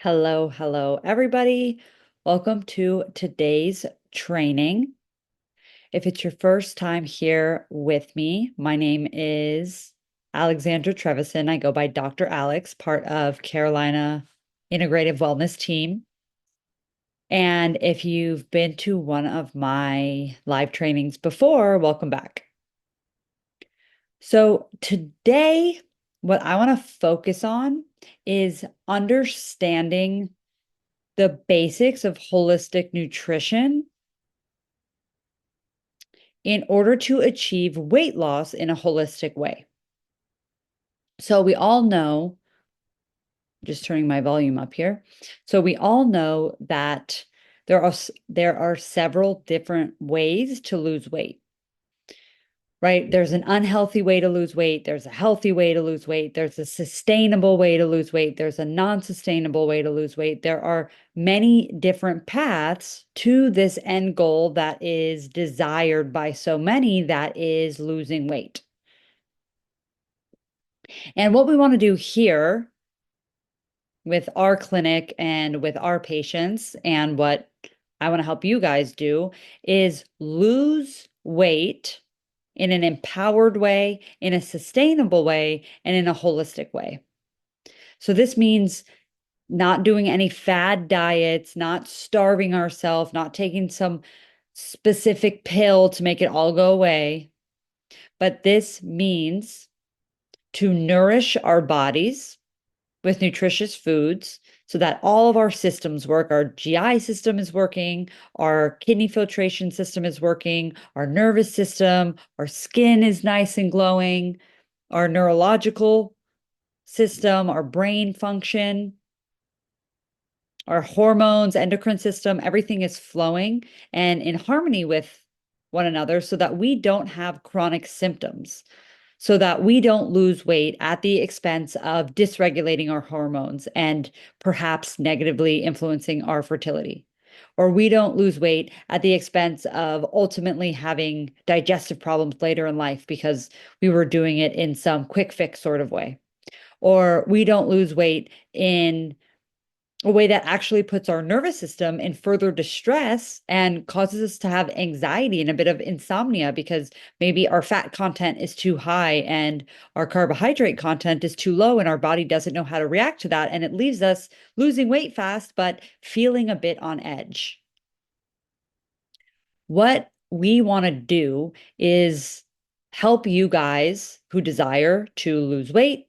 Hello, everybody. Welcome to today's training. If it's your first time here with me, my name is Alexandra Trevison. I go by Dr. Alex, part of Carolina Integrative Wellness Team. And if you've been to one of my live trainings before, welcome back. So today, what I want to focus on is understanding the basics of holistic nutrition in order to achieve weight loss in a holistic way. So we all know, just turning my volume up here. So we all know that there are several different ways to lose weight. Right? There's an unhealthy way to lose weight. There's a healthy way to lose weight. There's a sustainable way to lose weight. There's a non-sustainable way to lose weight. There are many different paths to this end goal that is desired by so many, that is losing weight. And what we want to do here with our clinic and with our patients, and what I want to help you guys do, is lose weight in an empowered way, in a sustainable way, and in a holistic way. So this means not doing any fad diets, not starving ourselves, not taking some specific pill to make it all go away. But this means to nourish our bodies with nutritious foods so that all of our systems work. Our GI system is working, our kidney filtration system is working, our nervous system, our skin is nice and glowing, our neurological system, our brain function, our hormones, endocrine system, everything is flowing and in harmony with one another so that we don't have chronic symptoms, so that we don't lose weight at the expense of dysregulating our hormones and perhaps negatively influencing our fertility. Or we don't lose weight at the expense of ultimately having digestive problems later in life because we were doing it in some quick fix sort of way. Or we don't lose weight in a way that actually puts our nervous system in further distress and causes us to have anxiety and a bit of insomnia because maybe our fat content is too high and our carbohydrate content is too low, and our body doesn't know how to react to that. And it leaves us losing weight fast, but feeling a bit on edge. What we want to do is help you guys who desire to lose weight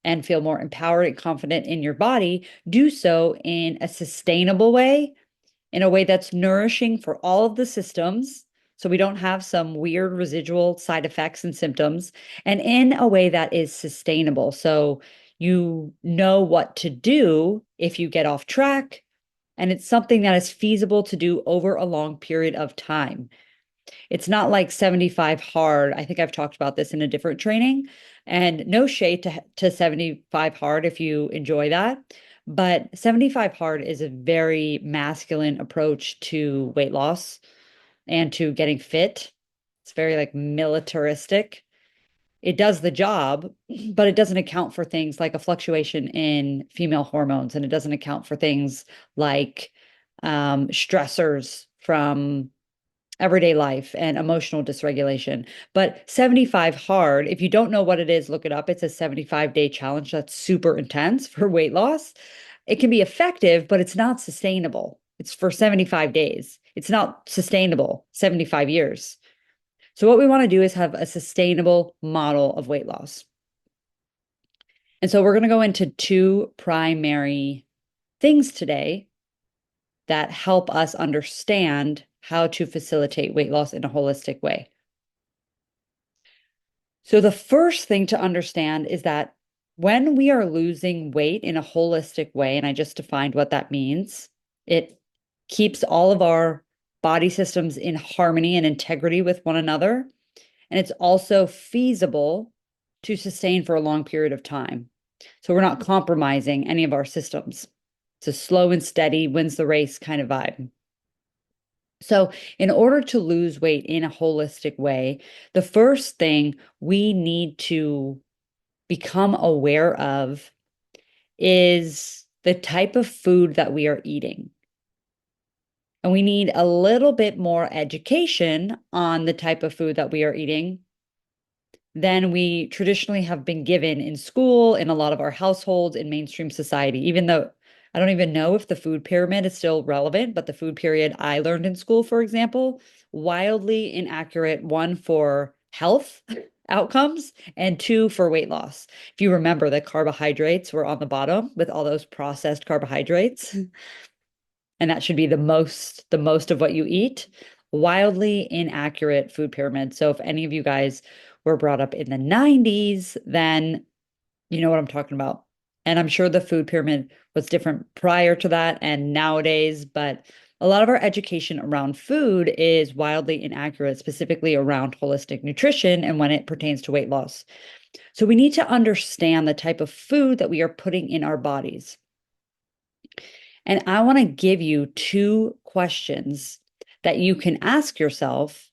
and feel more empowered and confident in your body do so in a sustainable way, in a way that's nourishing for all of the systems, so we don't have some weird residual side effects and symptoms, and in a way that is sustainable. So you know what to do if you get off track, and it's something that is feasible to do over a long period of time. It's not like 75 hard. I think I've talked about this in a different training, and no shade to 75 hard if you enjoy that. But 75 hard is a very masculine approach to weight loss and to getting fit. It's very like militaristic. It does the job, but it doesn't account for things like a fluctuation in female hormones, and it doesn't account for things like stressors from everyday life and emotional dysregulation. But 75 hard, if you don't know what it is, look it up. It's a 75-day challenge that's super intense for weight loss. It can be effective, but it's not sustainable. It's for 75 days. It's not sustainable 75 years. So what we want to do is have a sustainable model of weight loss. And so we're going to go into two primary things today that help us understand how to facilitate weight loss in a holistic way. So the first thing to understand is that when we are losing weight in a holistic way, and I just defined what that means, it keeps all of our body systems in harmony and integrity with one another. And it's also feasible to sustain for a long period of time. So we're not compromising any of our systems. It's a slow and steady wins the race kind of vibe. So, in order to lose weight in a holistic way, the first thing we need to become aware of is the type of food that we are eating. And we need a little bit more education on the type of food that we are eating than we traditionally have been given in school, in a lot of our households, in mainstream society, even though I don't even know if the food pyramid is still relevant, but the food period I learned in school, for example, wildly inaccurate, one for health outcomes and two for weight loss. If you remember, the carbohydrates were on the bottom with all those processed carbohydrates, and that should be the most of what you eat. Wildly inaccurate food pyramid. So if any of you guys were brought up in the 90s, then you know what I'm talking about. And I'm sure the food pyramid was different prior to that and nowadays, but a lot of our education around food is wildly inaccurate, specifically around holistic nutrition and when it pertains to weight loss. So we need to understand the type of food that we are putting in our bodies. And I want to give you two questions that you can ask yourself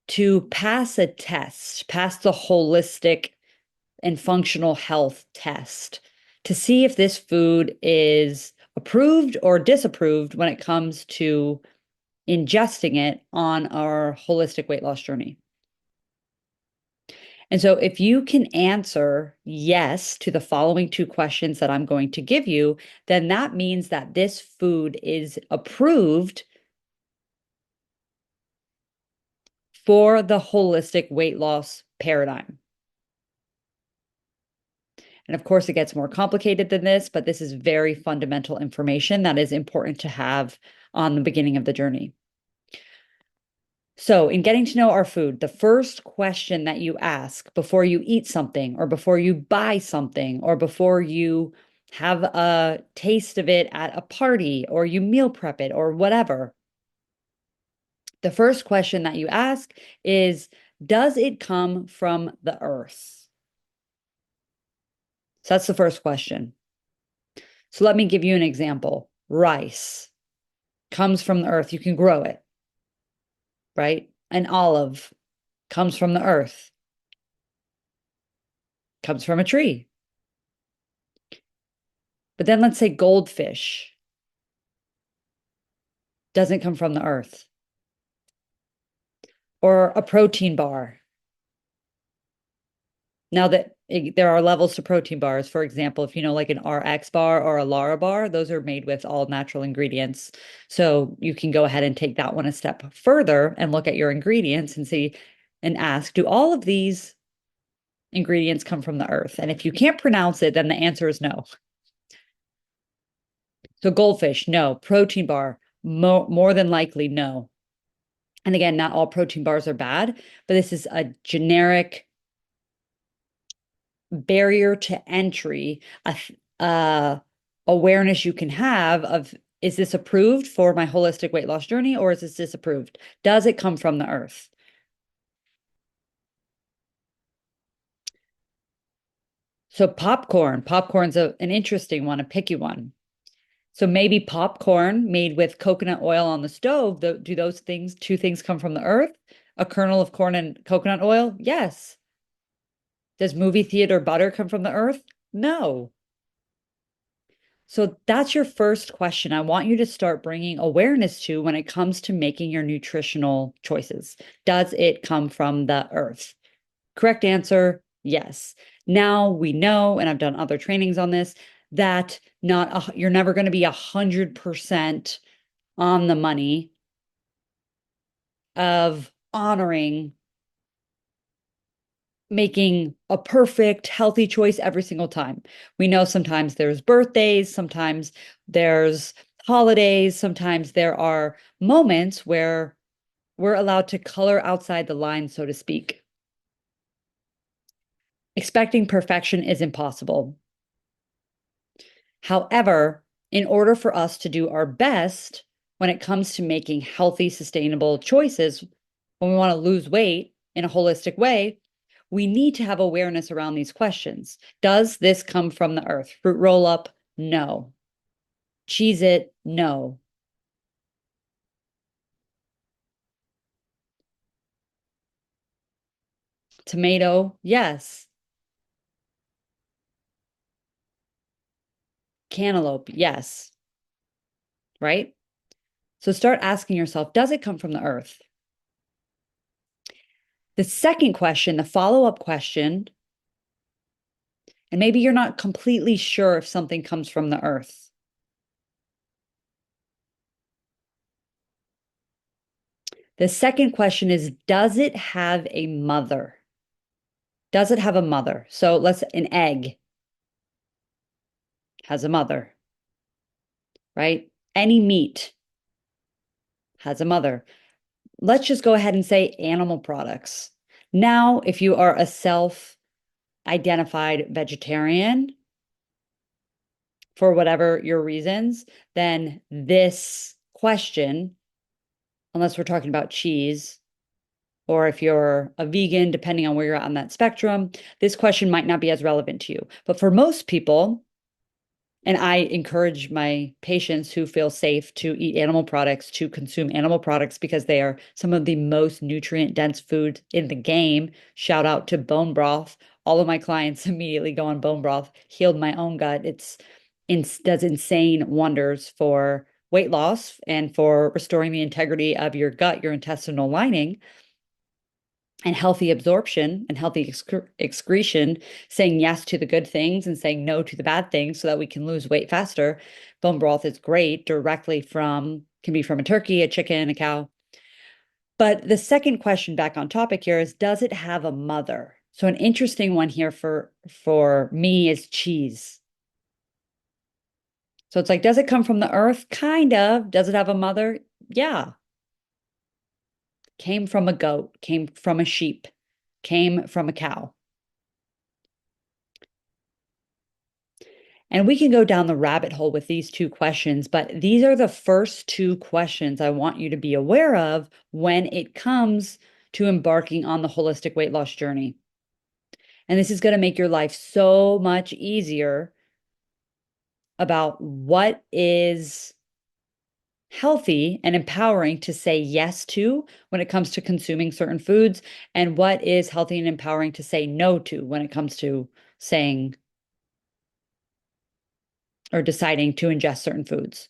to pass a test, pass the holistic and functional health test to see if this food is approved or disapproved when it comes to ingesting it on our holistic weight loss journey. And so, if you can answer yes to the following two questions that I'm going to give you, then that means that this food is approved for the holistic weight loss paradigm. And of course, it gets more complicated than this, but this is very fundamental information that is important to have on the beginning of the journey. So, in getting to know our food, the first question that you ask before you eat something, or before you buy something, or before you have a taste of it at a party, or you meal prep it, or whatever, the first question that you ask is, does it come from the earth? So that's the first question. So let me give you an example. Rice comes from the earth. You can grow it, right? An olive comes from the earth, comes from a tree. But then let's say goldfish doesn't come from the earth, or a protein bar. Now that there are levels to protein bars, for example, if you know, like an RX bar or a Lara bar, those are made with all natural ingredients. So you can go ahead and take that one a step further and look at your ingredients and see and ask, do all of these ingredients come from the earth? And if you can't pronounce it, then the answer is no. So goldfish, no. Protein bar, more than likely, no. And again, not all protein bars are bad, but this is a generic barrier to entry, awareness you can have of, is this approved for my holistic weight loss journey, or is this disapproved? Does it come from the earth? So popcorn's an interesting one, a picky one. So maybe popcorn made with coconut oil on the stove, do those two things come from the earth? A kernel of corn and coconut oil? Yes. Does movie theater butter come from the earth? No. So that's your first question. I want you to start bringing awareness to when it comes to making your nutritional choices. Does it come from the earth? Correct answer, yes. Now we know, and I've done other trainings on this, that you're never going to be 100% on the money of honoring making a perfect healthy choice every single time. We know sometimes there's birthdays, sometimes there's holidays, sometimes there are moments where we're allowed to color outside the line, so to speak. Expecting perfection is impossible. However, in order for us to do our best when it comes to making healthy, sustainable choices, when we want to lose weight in a holistic way, we need to have awareness around these questions. Does this come from the earth? Fruit roll up? No. Cheez-It? No. Tomato? Yes. Cantaloupe, yes, right? So start asking yourself, does it come from the earth? The second question, the follow-up question, and maybe you're not completely sure if something comes from the earth. The second question is, does it have a mother? Does it have a mother? So an egg has a mother, right? Any meat has a mother. Let's just go ahead and say animal products. Now, if you are a self-identified vegetarian, for whatever your reasons, then this question, unless we're talking about cheese, or if you're a vegan, depending on where you're at on that spectrum, this question might not be as relevant to you. But for most people, and I encourage my patients who feel safe to eat animal products to consume animal products because they are some of the most nutrient dense food in the game. Shout out to bone broth. All of my clients immediately go on bone broth, healed my own gut. Does insane wonders for weight loss and for restoring the integrity of your gut, your intestinal lining, and healthy absorption and healthy excretion, saying yes to the good things and saying no to the bad things so that we can lose weight faster. Bone broth is great can be from a turkey, a chicken, a cow. But the second question back on topic here is, does it have a mother? So an interesting one here for me is cheese. So it's like, does it come from the earth? Kind of. Does it have a mother? Yeah. Came from a goat, came from a sheep, came from a cow. And we can go down the rabbit hole with these two questions, but these are the first two questions I want you to be aware of when it comes to embarking on the holistic weight loss journey. And this is going to make your life so much easier about what is healthy and empowering to say yes to when it comes to consuming certain foods, and what is healthy and empowering to say no to when it comes to saying or deciding to ingest certain foods.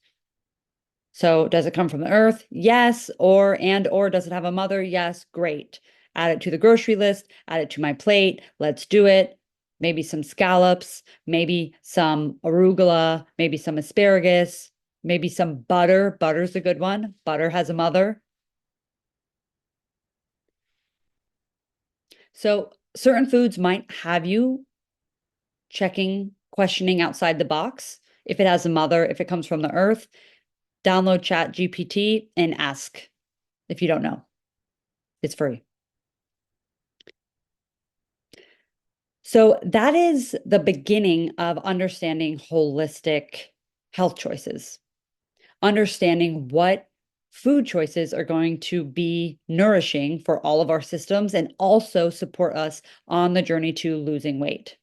So does it come from the earth? Yes. Or does it have a mother? Yes. Great. Add it to the grocery list, add it to my plate. Let's do it. Maybe some scallops, maybe some arugula, maybe some asparagus, maybe some butter. Butter's a good one. Butter has a mother. So certain foods might have you questioning outside the box. If it has a mother, if it comes from the earth, download Chat GPT and ask if you don't know. It's free. So that is the beginning of understanding holistic health choices, understanding what food choices are going to be nourishing for all of our systems and also support us on the journey to losing weight.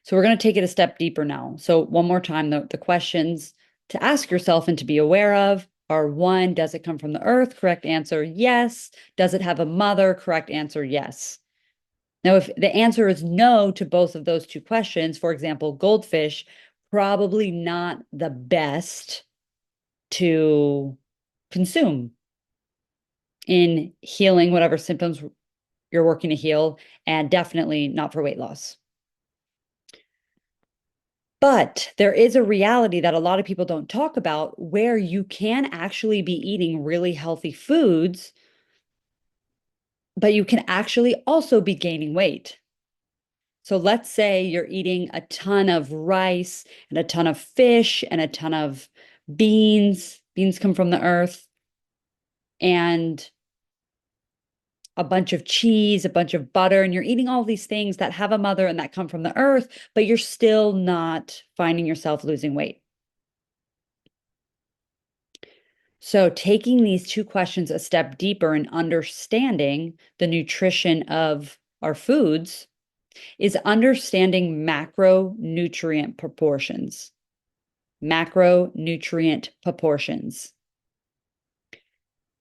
So we're going to take it a step deeper now. So one more time, the questions to ask yourself and to be aware of are: one, does it come from the earth? Correct answer, yes. Does it have a mother? Correct answer, yes. Now, if the answer is no to both of those two questions, for example, goldfish, probably not the best to consume in healing whatever symptoms you're working to heal, and definitely not for weight loss. But there is a reality that a lot of people don't talk about where you can actually be eating really healthy foods, but you can actually also be gaining weight. So let's say you're eating a ton of rice and a ton of fish and a ton of beans. Beans come from the earth, and a bunch of cheese, a bunch of butter, and you're eating all these things that have a mother and that come from the earth, but you're still not finding yourself losing weight. So, taking these two questions a step deeper and understanding the nutrition of our foods is understanding macronutrient proportions. Macronutrient proportions.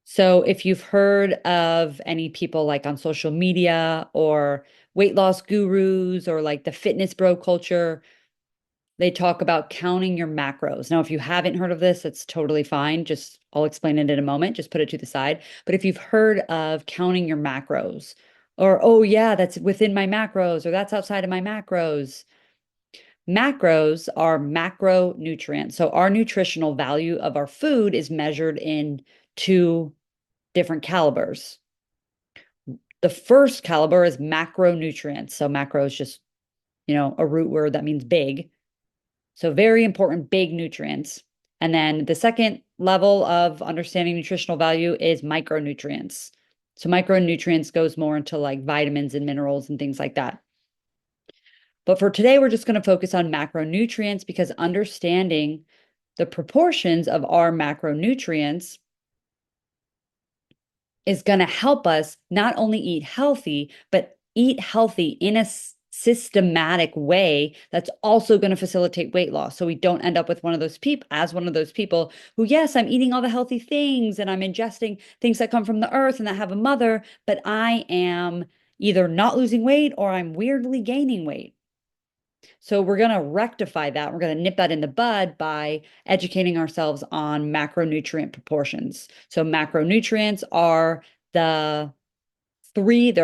So, if you've heard of any people like on social media or weight loss gurus or like the fitness bro culture, they talk about counting your macros. Now, if you haven't heard of this, that's totally fine. Just I'll explain it in a moment. Just put it to the side. But if you've heard of counting your macros, or oh yeah, that's within my macros, or that's outside of my macros. Macros are macronutrients. So our nutritional value of our food is measured in two different calibers. The first caliber is macronutrients. So macro is just, a root word that means big. So very important, big nutrients. And then the second level of understanding nutritional value is micronutrients. So micronutrients goes more into like vitamins and minerals and things like that. But for today, we're just going to focus on macronutrients because understanding the proportions of our macronutrients is going to help us not only eat healthy, but eat healthy in a systematic way that's also going to facilitate weight loss. So we don't end up with one of those people who, yes, I'm eating all the healthy things and I'm ingesting things that come from the earth and that have a mother, but I am either not losing weight or I'm weirdly gaining weight. So we're going to rectify that. We're going to nip that in the bud by educating ourselves on macronutrient proportions. So macronutrients are there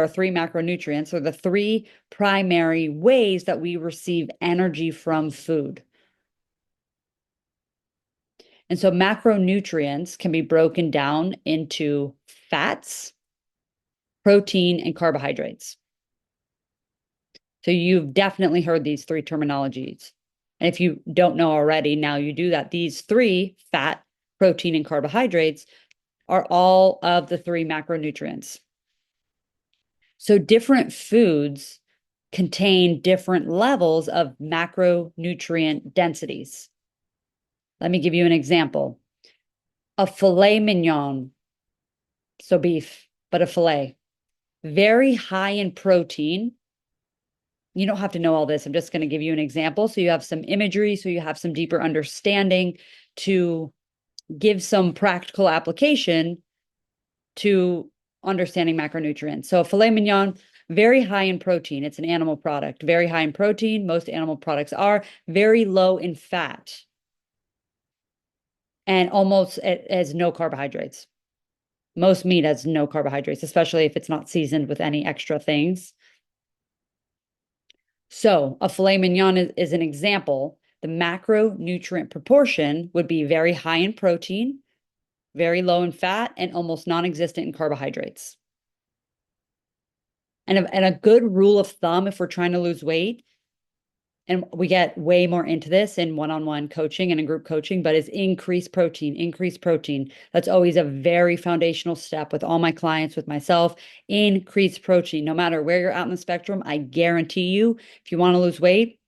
are three macronutrients, or the three primary ways that we receive energy from food. And so macronutrients can be broken down into fats, protein, and carbohydrates. So you've definitely heard these three terminologies. And if you don't know already, now you do that. These three, fat, protein, and carbohydrates, are all of the three macronutrients. So different foods contain different levels of macronutrient densities. Let me give you an example. A filet mignon, so beef, but a filet, very high in protein. You don't have to know all this. I'm just going to give you an example so you have some imagery, so you have some deeper understanding to give some practical application to understanding macronutrients. So filet mignon, very high in protein. It's an animal product, very high in protein. Most animal products are very low in fat and almost it has no carbohydrates. Most meat has no carbohydrates, especially if it's not seasoned with any extra things. So a filet mignon is an example. The macronutrient proportion would be very high in protein, very low in fat, and almost non-existent in carbohydrates. And a good rule of thumb, if we're trying to lose weight, and we get way more into this in one-on-one coaching and in group coaching, but is increase protein, increase protein. That's always a very foundational step with all my clients, with myself, increase protein. No matter where you're at in the spectrum, I guarantee you, if you want to lose weight,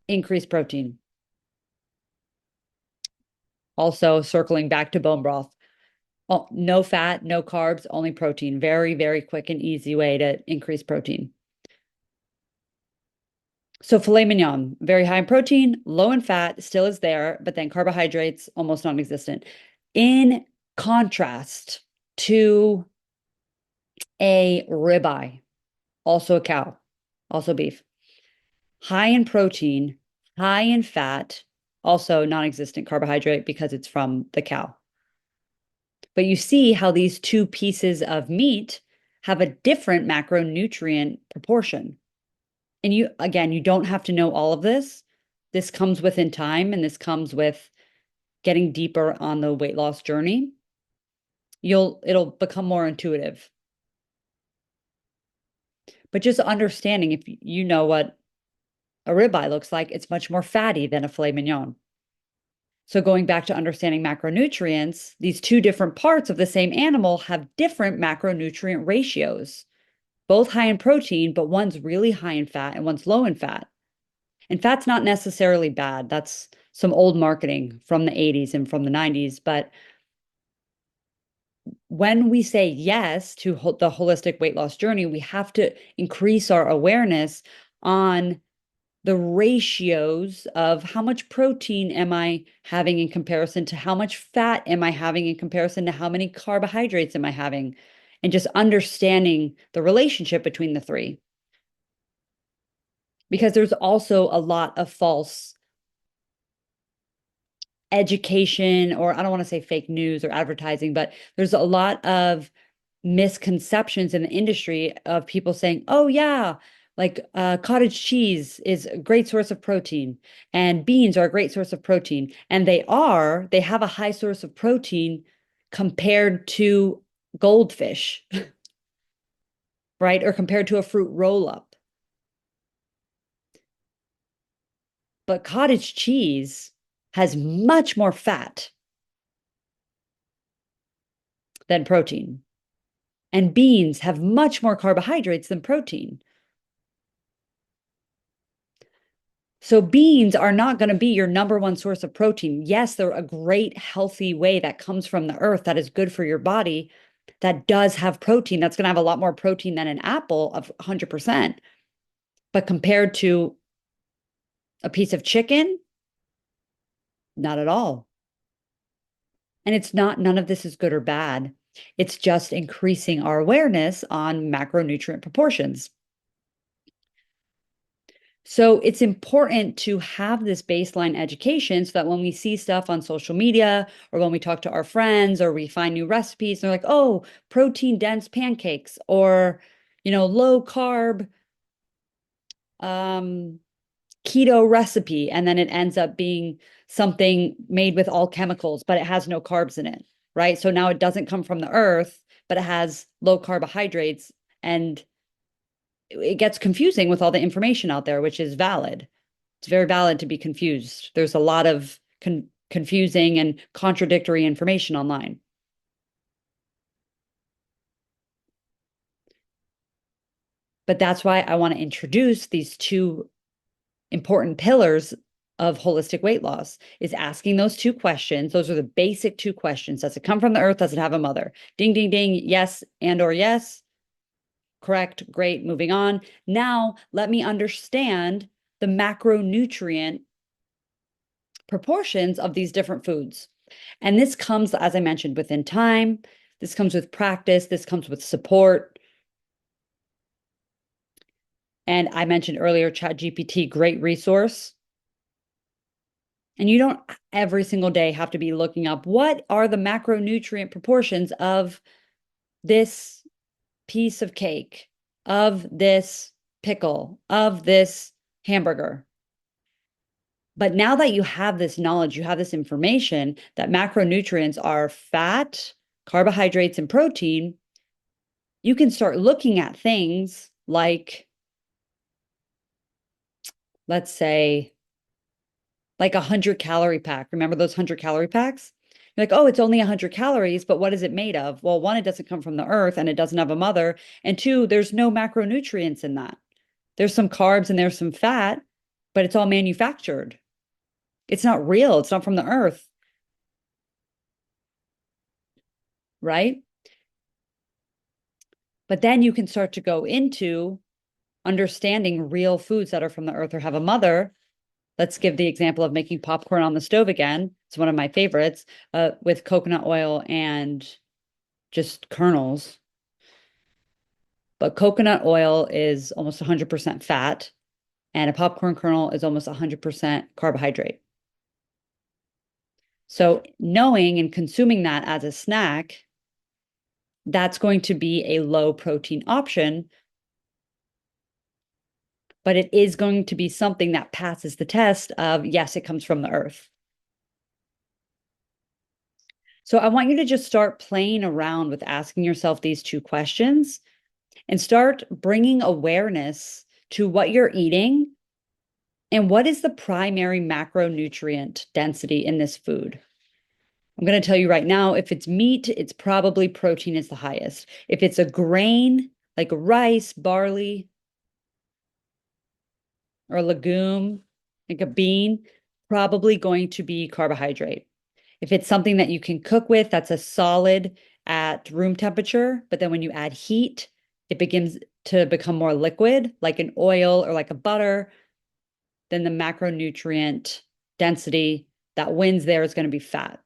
increase protein. Also, circling back to bone broth. Oh, no fat, no carbs, only protein. Very, very quick and easy way to increase protein. So filet mignon, very high in protein, low in fat, still is there, but then carbohydrates almost non-existent. In contrast to a ribeye, also a cow, also beef, high in protein, high in fat, also non-existent carbohydrate because it's from the cow. But you see how these two pieces of meat have a different macronutrient proportion. And you don't have to know all of this. This comes within time, and this comes with getting deeper on the weight loss journey. It'll become more intuitive. But just understanding, if you know what a ribeye looks like, it's much more fatty than a filet mignon. So going back to understanding macronutrients, these two different parts of the same animal have different macronutrient ratios, both high in protein, but one's really high in fat and one's low in fat. And fat's not necessarily bad. That's some old marketing from the 80s and from the 90s. But when we say yes to the holistic weight loss journey, we have to increase our awareness on the ratios of how much protein am I having in comparison to how much fat am I having in comparison to how many carbohydrates am I having, and just understanding the relationship between the three. Because there's also a lot of false education, or I don't want to say fake news or advertising, but there's a lot of misconceptions in the industry of people saying, oh, yeah, like cottage cheese is a great source of protein and beans are a great source of protein. And they have a high source of protein compared to goldfish, right? Or compared to a fruit roll up. But cottage cheese has much more fat than protein. And beans have much more carbohydrates than protein. So beans are not going to be your number one source of protein. Yes, they're a great healthy way that comes from the earth that is good for your body. That does have protein. That's going to have a lot more protein than an apple of 100%. But compared to a piece of chicken, not at all. And it's not, none of this is good or bad. It's just increasing our awareness on macronutrient proportions. So it's important to have this baseline education so that when we see stuff on social media or when we talk to our friends or we find new recipes, they're like, oh, protein dense pancakes or, low carb keto recipe. And then it ends up being something made with all chemicals, but it has no carbs in it, right? So now it doesn't come from the earth, but it has low carbohydrates and it gets confusing with all the information out there, which is valid. It's very valid to be confused. There's a lot of confusing and contradictory information online. But that's why I want to introduce these two important pillars of holistic weight loss is asking those two questions. Those are the basic two questions. Does it come from the earth? Does it have a mother? Ding, ding, ding. Yes and or yes. Correct. Great. Moving on. Now let me understand the macronutrient proportions of these different foods. And this comes, as I mentioned, within time. This comes with practice. This comes with support. And I mentioned earlier, ChatGPT, great resource. And you don't every single day have to be looking up what are the macronutrient proportions of this piece of cake, of this pickle, of this hamburger. But now that you have this knowledge, you have this information that macronutrients are fat, carbohydrates, and protein, you can start looking at things like, let's say, like 100-calorie pack. Remember those 100-calorie packs? You're like, oh, it's only 100 calories, but what is it made of? Well, one, it doesn't come from the earth and it doesn't have a mother. And two, there's no macronutrients in that. There's some carbs and there's some fat, but it's all manufactured. It's not real. It's not from the earth. Right? But then you can start to go into understanding real foods that are from the earth or have a mother. Let's give the example of making popcorn on the stove again. It's one of my favorites with coconut oil and just kernels. But coconut oil is almost 100% fat, and a popcorn kernel is almost 100% carbohydrate. So knowing and consuming that as a snack, that's going to be a low protein option, but it is going to be something that passes the test of, yes, it comes from the earth. So I want you to just start playing around with asking yourself these two questions and start bringing awareness to what you're eating and what is the primary macronutrient density in this food. I'm going to tell you right now, if it's meat, it's probably protein is the highest. If it's a grain, like rice, barley, or a legume, like a bean, probably going to be carbohydrate. If it's something that you can cook with, that's a solid at room temperature, but then when you add heat, it begins to become more liquid, like an oil or like a butter, then the macronutrient density that wins there is going to be fat.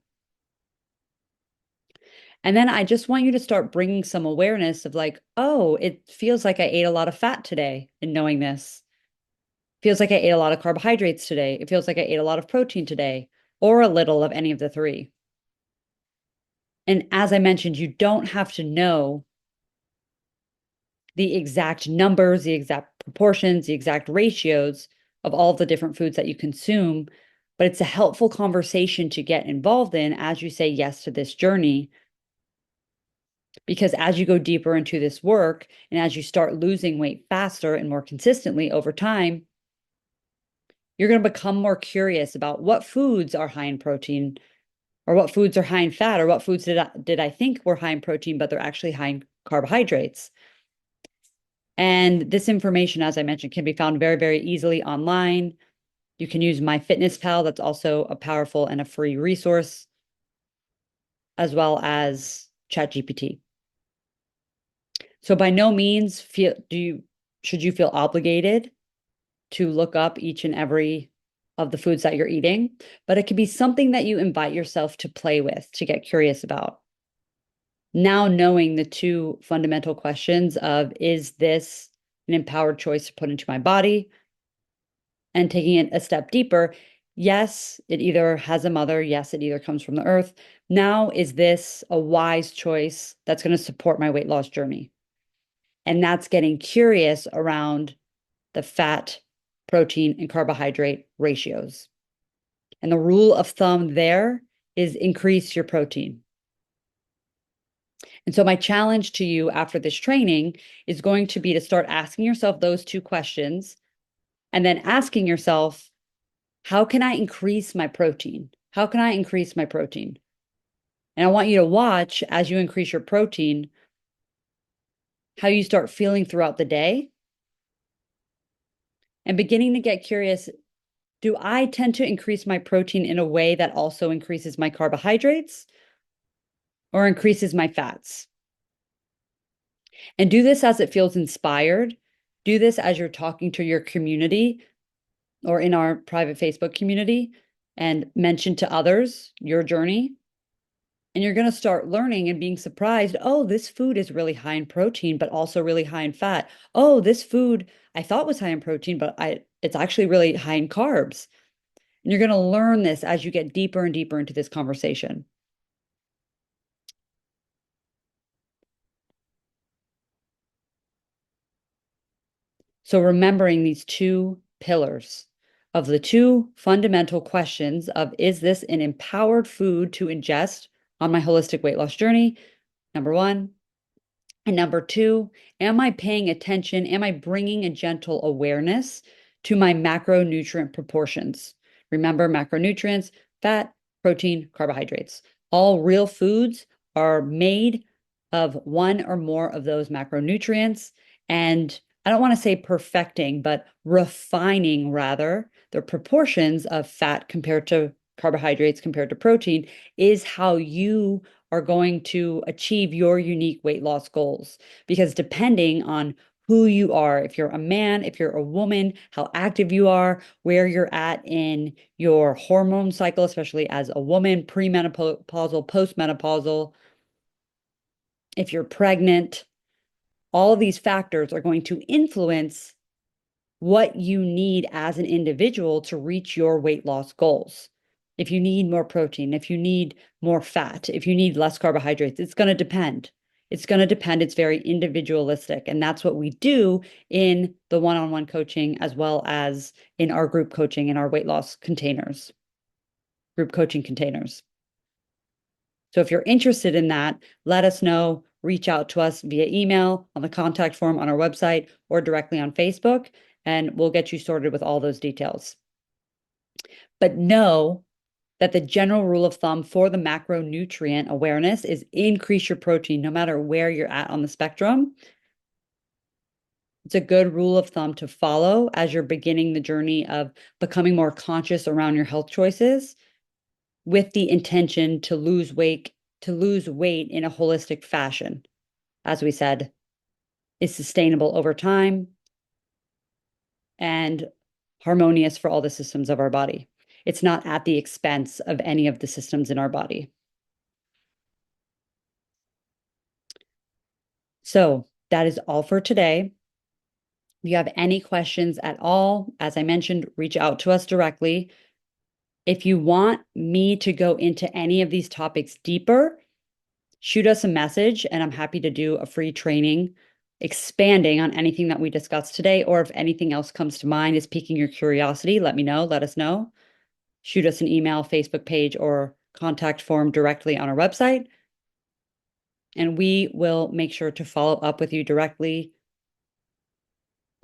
And then I just want you to start bringing some awareness of like, oh, it feels like I ate a lot of fat today and knowing this. Feels like I ate a lot of carbohydrates today. It feels like I ate a lot of protein today. or a little of any of the three. And as I mentioned, you don't have to know the exact numbers, the exact proportions, the exact ratios of all the different foods that you consume, but it's a helpful conversation to get involved in as you say yes to this journey. Because as you go deeper into this work and as you start losing weight faster and more consistently over time, you're going to become more curious about what foods are high in protein, or what foods are high in fat, or what foods did I think were high in protein, but they're actually high in carbohydrates. And this information, as I mentioned, can be found very, very easily online. You can use MyFitnessPal. That's also a powerful and a free resource, as well as ChatGPT. So by no means should you feel obligated to look up each and every of the foods that you're eating, but it could be something that you invite yourself to play with, to get curious about. Now knowing the two fundamental questions of, is this an empowered choice to put into my body? And taking it a step deeper, yes, it either has a mother, yes, it either comes from the earth. Now, is this a wise choice that's going to support my weight loss journey? And that's getting curious around the fat, protein, and carbohydrate ratios. And the rule of thumb there is increase your protein. And so my challenge to you after this training is going to be to start asking yourself those two questions and then asking yourself, how can I increase my protein? How can I increase my protein? And I want you to watch as you increase your protein, how you start feeling throughout the day and beginning to get curious. Do I tend to increase my protein in a way that also increases my carbohydrates or increases my fats? And do this as it feels inspired. Do this as you're talking to your community or in our private Facebook community, and mention to others your journey. And you're going to start learning and being surprised. Oh, this food is really high in protein, but also really high in fat. Oh, this food I thought was high in protein, but it's actually really high in carbs. And you're going to learn this as you get deeper and deeper into this conversation. So remembering these two pillars of the two fundamental questions of, is this an empowered food to ingest on my holistic weight loss journey? Number one. And number two, am I paying attention? Am I bringing a gentle awareness to my macronutrient proportions? Remember, macronutrients, fat, protein, carbohydrates. All real foods are made of one or more of those macronutrients. And I don't want to say perfecting, but refining rather the proportions of fat compared to carbohydrates compared to protein is how you are going to achieve your unique weight loss goals. Because depending on who you are, if you're a man, if you're a woman, how active you are, where you're at in your hormone cycle, especially as a woman, premenopausal, postmenopausal, if you're pregnant, all of these factors are going to influence what you need as an individual to reach your weight loss goals. If you need more protein, if you need more fat, if you need less carbohydrates, it's going to depend. It's going to depend. It's very individualistic. And that's what we do in the one-on-one coaching, as well as in our group coaching, in our weight loss containers, group coaching containers. So if you're interested in that, let us know. Reach out to us via email, on the contact form on our website, or directly on Facebook, and we'll get you sorted with all those details. But know that the general rule of thumb for the macronutrient awareness is increase your protein no matter where you're at on the spectrum. It's a good rule of thumb to follow as you're beginning the journey of becoming more conscious around your health choices, with the intention to lose weight in a holistic fashion, as we said, is sustainable over time and harmonious for all the systems of our body. It's not at the expense of any of the systems in our body. So that is all for today. If you have any questions at all, as I mentioned, reach out to us directly. If you want me to go into any of these topics deeper, shoot us a message and I'm happy to do a free training expanding on anything that we discussed today. Or if anything else comes to mind is piquing your curiosity, let me know, let us know. Shoot us an email, Facebook page, or contact form directly on our website. And we will make sure to follow up with you directly,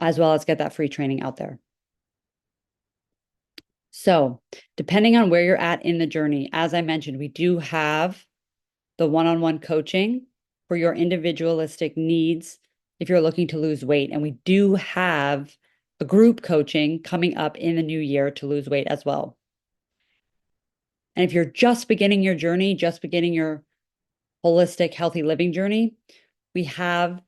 as well as get that free training out there. So, depending on where you're at in the journey, as I mentioned, we do have the one-on-one coaching for your individualistic needs if you're looking to lose weight. And we do have a group coaching coming up in the new year to lose weight as well. And if you're just beginning your journey, just beginning your holistic, healthy living journey, we have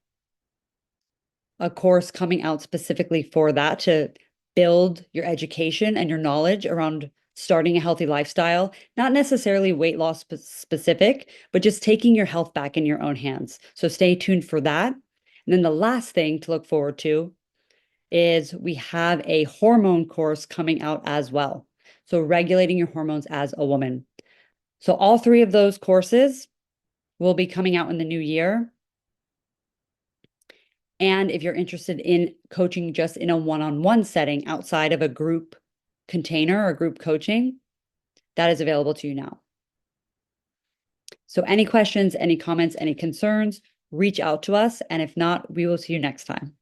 a course coming out specifically for that to build your education and your knowledge around starting a healthy lifestyle, not necessarily weight loss specific, but just taking your health back in your own hands. So stay tuned for that. And then the last thing to look forward to is we have a hormone course coming out as well. So regulating your hormones as a woman. So all three of those courses will be coming out in the new year. And if you're interested in coaching just in a one-on-one setting outside of a group container or group coaching, that is available to you now. So any questions, any comments, any concerns, reach out to us. And if not, we will see you next time.